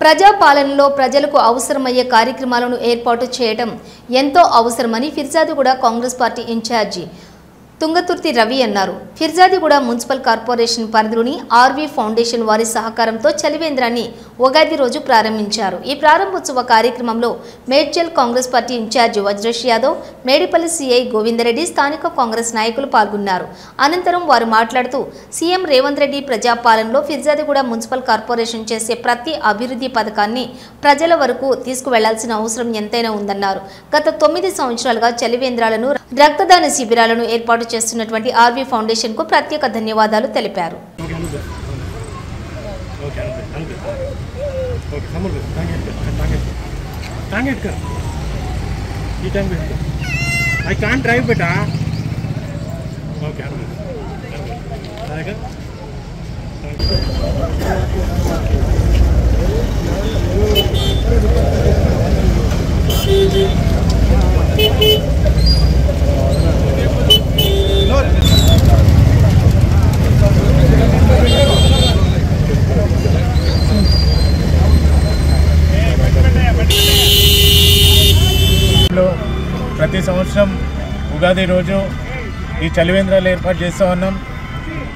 ప్రజాపాలనలో ప్రజలకు అవసరమయ్యే కార్యక్రమాలను ఏర్పాటు చేయడం ఎంతో అవసరమని Peerzadiguda Congress party in charge Tungaturthi Ravi అన్నారు. ఫిర్జాదిగూడ మున్సిపల్ కార్పొరేషన్ పరిధిలోని ఆర్వి ఫౌండేషన్ వారి సహకారంతో చలివేంద్రాన్ని ఉగాది రోజు ప్రారంభించారు. ఈ ప్రారంభోత్సవ కార్యక్రమంలో Medchal Congress party in charge Vajresh Yadav, Medipally CI Govindareddy, స్థానిక కాంగ్రెస్ నాయకులు పాల్గొన్నారు. అనంతరం వారు మాట్లాడుతూ సీఎం రేవంత్ రెడ్డి ప్రజాపాలనలో ఫిర్జాదిగూడ మున్సిపల్ కార్పొరేషన్ చేసే ప్రతి అభివృద్ధి పథకాన్ని ప్రజల వరకు తీసుకువెళ్లాల్సిన అవసరం ఎంతైనా ఉందన్నారు. గత 9 సంవత్సరాలుగా చలివేంద్రాలను, రక్తదాన శిబిరాలను ఏర్పాటు చేస్తున్నటువంటి ఆర్వి ఫౌండేషన్ కు ప్రత్యేక ధన్యవాదాలు తెలిపారు. ప్రతి సంవత్సరం ఉగాది రోజు ఈ చలివేంద్రాలు ఏర్పాటు చేస్తూ ఉన్నాం.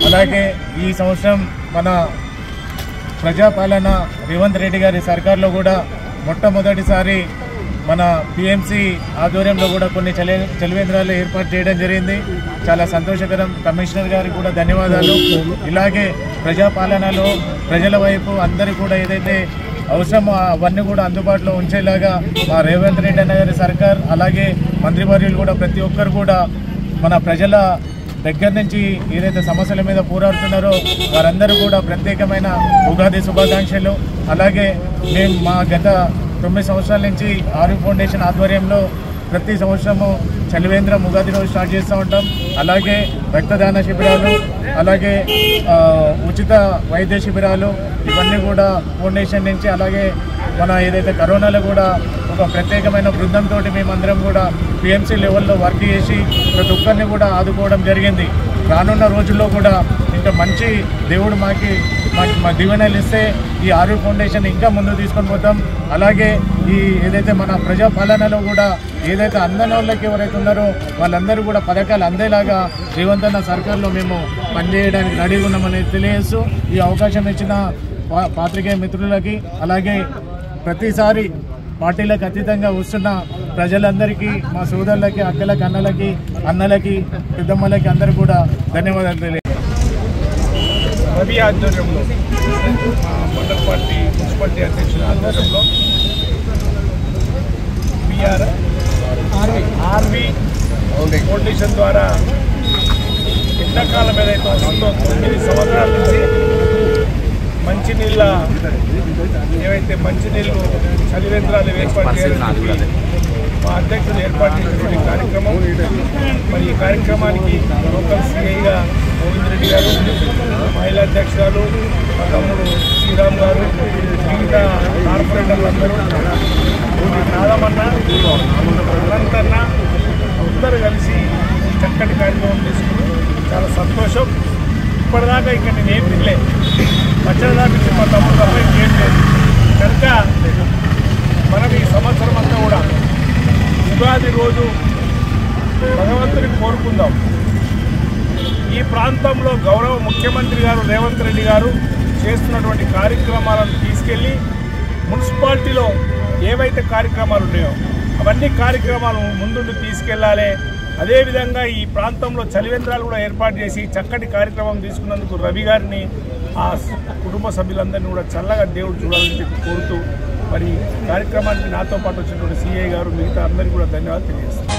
అలాగే ఈ సంవత్సరం మన ప్రజాపాలన రేవంత్ రెడ్డి గారి సర్కార్లో కూడా మొట్టమొదటిసారి మన పిఎంసి ఆధ్వర్యంలో కూడా కొన్ని చలివేంద్రాలు ఏర్పాటు చేయడం జరిగింది. చాలా సంతోషకరం. కమిషనర్ గారికి కూడా ధన్యవాదాలు. ఇలాగే ప్రజాపాలనలో ప్రజల వైపు అందరూ కూడా ఏదైతే అవసరమో అవన్నీ కూడా అందుబాటులో ఉంచేలాగా మా రేవంత్ రెడ్డి అన్న గారి సర్కార్, అలాగే మంత్రివర్యులు కూడా ప్రతి ఒక్కరు కూడా మన ప్రజల దగ్గర నుంచి ఏదైతే సమస్యల మీద పోరాడుతున్నారో వారందరూ కూడా ప్రత్యేకమైన ఉగాది శుభాకాంక్షలు. అలాగే మేము మా గత 9 సంవత్సరాల నుంచి ఆర్వి ఫౌండేషన్ ఆధ్వర్యంలో ప్రతి సంవత్సరము చలివేంద్రం ఉగాది రోజు స్టార్ట్ చేస్తూ ఉంటాం. అలాగే రక్తదాన శిబిరాలు, అలాగే ఉచిత వైద్య శిబిరాలు, ఇవన్నీ కూడా ఫౌండేషన్ నుంచి, అలాగే మన ఏదైతే కరోనాలో కూడా ఒక ప్రత్యేకమైన బృందంతో మేమందరం కూడా పిఎంసీ లెవెల్లో వర్క్ చేసి ప్రతి ఒక్కరిని కూడా ఆదుకోవడం జరిగింది. రానున్న రోజుల్లో కూడా ఇంకా మంచి దేవుడు మా దీవెనలు ఇస్తే ఈ ఆర్వి ఫౌండేషన్ ఇంకా ముందుకు తీసుకొని పోతాం. అలాగే ఈ ఏదైతే మన ప్రజాపాలనలో కూడా ఏదైతే అందని వాళ్ళకి ఎవరైతే ఉన్నారో వాళ్ళందరూ కూడా పథకాలు అందేలాగా రేవంత్ అన్న సర్కార్లో మేము పనిచేయడానికి రెడీగా ఉన్నామని తెలియజేస్తూ ఈ అవకాశం ఇచ్చిన పాత్రికేయ మిత్రులకి, అలాగే ప్రతిసారి పార్టీలకు అతీతంగా వస్తున్న ప్రజలందరికీ, మా సోదరులకి, అక్కలకి, అన్నలకి, పెద్దమ్మలకి అందరూ కూడా ధన్యవాదాలు తెలియజేస్తాం. రవి ఆధ్వర్యంలో, మండల పార్టీ మున్సిపాలిటీ అధ్యక్షుల ఆధ్వర్యంలో ఆర్వి ఫౌండేషన్ ద్వారా ఎండాకాలం ఏదైతే వస్తుందో 9 సంవత్సరాల నుంచి మంచినీళ్ళు చలివేంద్రాలు ఏర్పాటు చేయాలని మా అధ్యక్షుడు ఏర్పాటు చేసినటువంటి కార్యక్రమం. మరి ఈ కార్యక్రమానికి లోకల్ సిఐగా గోవిందరెడ్డి గారు, మహిళా అధ్యక్షురాలు మా తమ్ముడు శ్రీరామ్ గారు, మిగతా కార్పొరేటర్లందరూ, నాదమన్న, అనంతన్న అందరూ కలిసి చక్కటి కార్యక్రమం తీసుకుని చాలా సంతోషం. ఇప్పటిదాకా ఇక్కడ నేను ఏం తినలేదు, పచ్చడి దాకా మా తమ్ముడు తప్ప ఏం లేదు కనుక మనం ఈ సంవత్సరం అంతా కూడా ఉగాది రోజు భగవంతుని కోరుకుందాం. ఈ ప్రాంతంలో గౌరవ ముఖ్యమంత్రి గారు రేవంత్ రెడ్డి గారు చేస్తున్నటువంటి కార్యక్రమాలను తీసుకెళ్ళి మున్సిపాలిటీలో ఏవైతే కార్యక్రమాలు ఉన్నాయో అవన్నీ కార్యక్రమాలు ముందుండి తీసుకెళ్లాలి. అదేవిధంగా ఈ ప్రాంతంలో చలివేంద్రాలు కూడా ఏర్పాటు చేసి చక్కటి కార్యక్రమం తీసుకున్నందుకు రవి గారిని, ఆ కుటుంబ సభ్యులందరినీ కూడా చల్లగా దేవుడు చూడాలని చెప్పి కోరుతూ మరి కార్యక్రమానికి నాతో పాటు వచ్చినటువంటి సిఐ గారు, మిగతా అందరికీ కూడా ధన్యవాదాలు తెలియజేస్తాను.